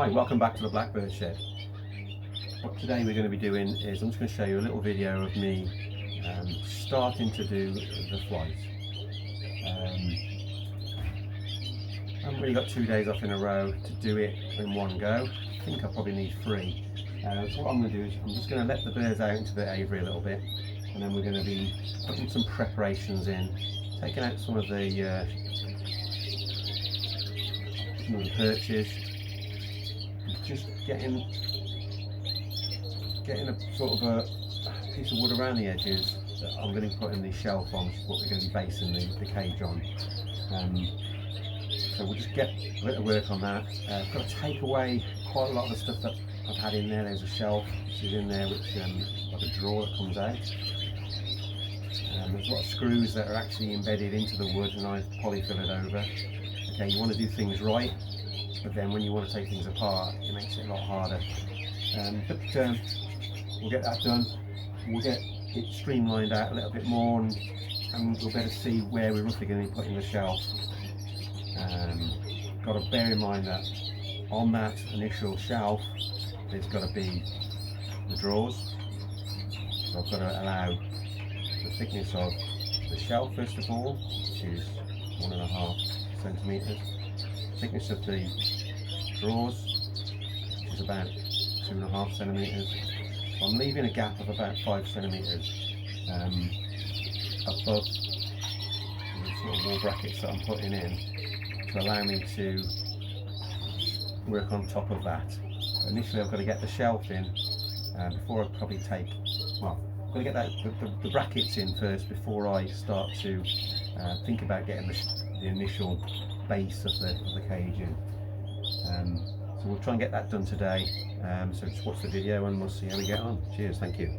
Hi, welcome back to the Blackbird Shed. What today we're going to be doing is I'm just going to show you a little video of me starting to do the flight. I haven't really got 2 days off in a row to do it in one go. I think I probably need 3. So what I'm going to do is I'm just going to let the birds out into the aviary a little bit, and then we're going to be putting some preparations in, taking out some of the perches, just getting a sort of a piece of wood around the edges that I'm going to put in the shelf on, which is what we're going to be basing the cage on. So we'll just get a bit of work on that. I've got to take away quite a lot of the stuff that I've had in there. There's a shelf which is in there, which like a drawer that comes out. There's a lot of screws that are actually embedded into the wood, and I polyfill it over. Okay, you want to do things right, but then when you want to take things apart, it makes it a lot harder. But we'll get that done. We'll get it streamlined out a little bit more, and we'll better see where we're roughly going to be putting the shelf. Got to bear in mind that on that initial shelf, there's got to be the drawers. So I've got to allow the thickness of the shelf first of all, which is 1.5 centimetres. Thickness of the drawers, which is about 2.5 centimetres. So I'm leaving a gap of about 5 centimetres above the sort of wall brackets that I'm putting in, to allow me to work on top of that. But initially I've got to get the shelf in before I probably take, well, I've got to get the brackets in first before I start to think about getting the initial base of the cage in. So we'll try and get that done today. So just watch the video and we'll see how we get on. Cheers, thank you.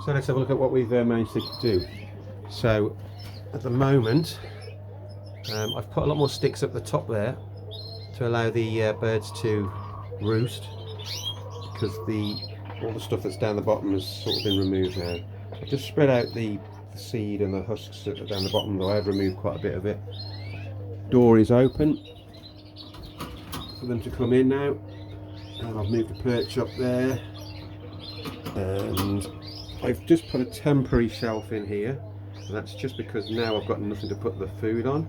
So let's have a look at what we've managed to do. So at the moment, I've put a lot more sticks up the top there to allow the birds to roost, because all the stuff that's down the bottom has sort of been removed now. I've just spread out the seed and the husks that are down the bottom, though I have removed quite a bit of it. Door is open for them to come in now, and I've moved the perch up there, and I've just put a temporary shelf in here, and that's just because now I've got nothing to put the food on.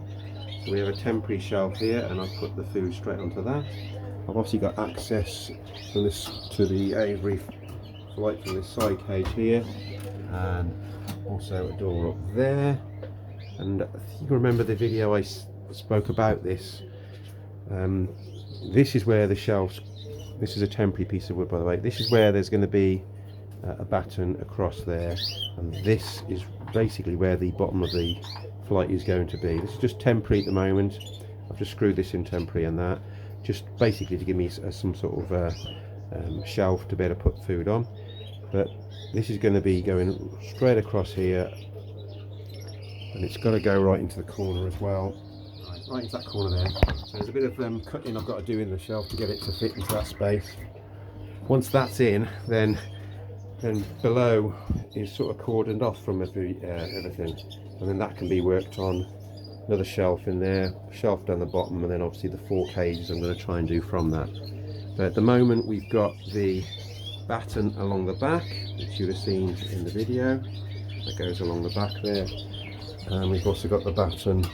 So we have a temporary shelf here, and I've put the food straight onto that. I've obviously got access from this to the aviary flight from this side cage here, and also a door up there. And if you remember the video I spoke about this, this is where the shelves, this is a temporary piece of wood, by the way, this is where there's going to be a batten across there, and this is basically where the bottom of the flight is going to be. This is just temporary at the moment. I've just screwed this in temporary, and that just basically to give me some sort of shelf to be able to put food on. But this is going to be going straight across here, and it's got to go right into the corner as well, right into that corner there. So there's a bit of cutting I've got to do in the shelf to get it to fit into that space. Once that's in, then below is sort of cordoned off from everything, and then that can be worked on. Another shelf in there, shelf down the bottom, and then obviously the 4 cages I'm going to try and do from that. But at the moment we've got the batten along the back, which you'd have seen in the video, that goes along the back there, and we've also got the batten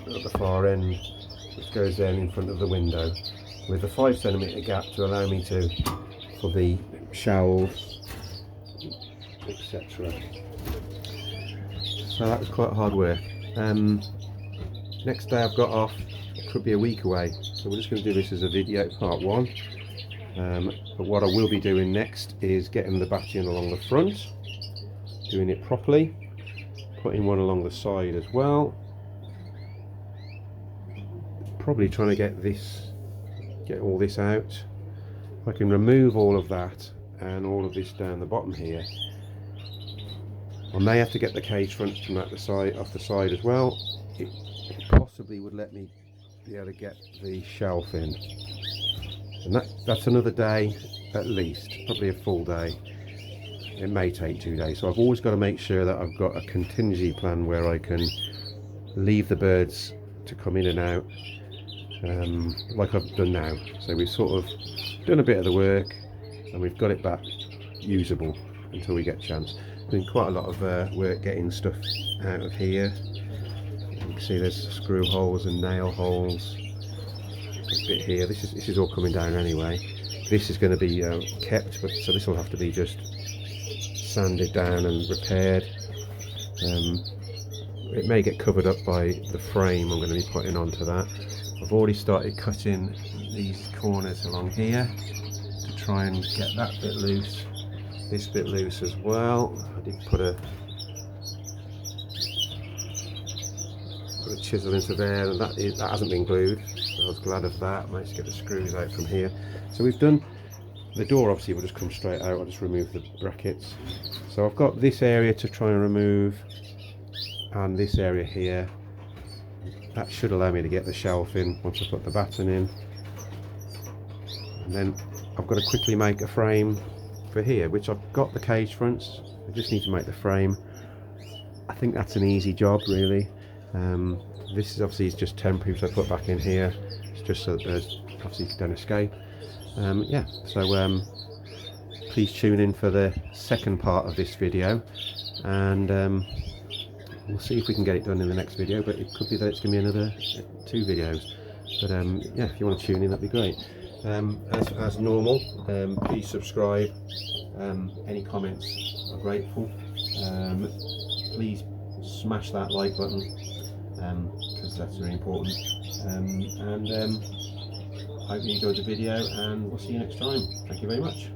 at the far end, which goes then in front of the window, with a 5 centimetre gap to allow me to, for the shelves, etc. So that was quite hard work. Next day I've got off, it could be a week away, so we're just going to do this as a video, part 1. But what I will be doing next is getting the batten along the front, doing it properly, putting one along the side as well, probably trying to get all this out. If I can remove all of that and all of this down the bottom here, I may have to get the cage front from off the side as well. It possibly would let me be able to get the shelf in, and that's another day at least, probably a full day. It may take 2 days, so I've always got to make sure that I've got a contingency plan where I can leave the birds to come in and out, like I've done now. So we've sort of done a bit of the work, and we've got it back usable until we get a chance. Been quite a lot of work getting stuff out of here. You can see there's screw holes and nail holes. A bit here. This is all coming down anyway. This is going to be kept, but so this will have to be just sanded down and repaired. It may get covered up by the frame I'm going to be putting onto that. I've already started cutting these corners along here to try and get that bit loose. This bit loose as well. I did put a chisel into there, and that hasn't been glued, so I was glad of that. I managed to get the screws out from here. So we've done the door, obviously will just come straight out. I'll just remove the brackets. So I've got this area to try and remove, and this area here. That should allow me to get the shelf in once I put the batten in. And then I've got to quickly make a frame for here, which I've got the cage fronts. I just need to make the frame. I think that's an easy job, really. This is obviously just temporary, so I put back in here. It's just so that birds obviously don't escape. Yeah, so please tune in for the second part of this video, and we'll see if we can get it done in the next video, but it could be that it's going to be another 2 videos. But yeah, if you want to tune in, that'd be great. As normal, please subscribe. Any comments are grateful. Please smash that like button, because that's very important. And hope you enjoyed the video, and we'll see you next time. Thank you very much.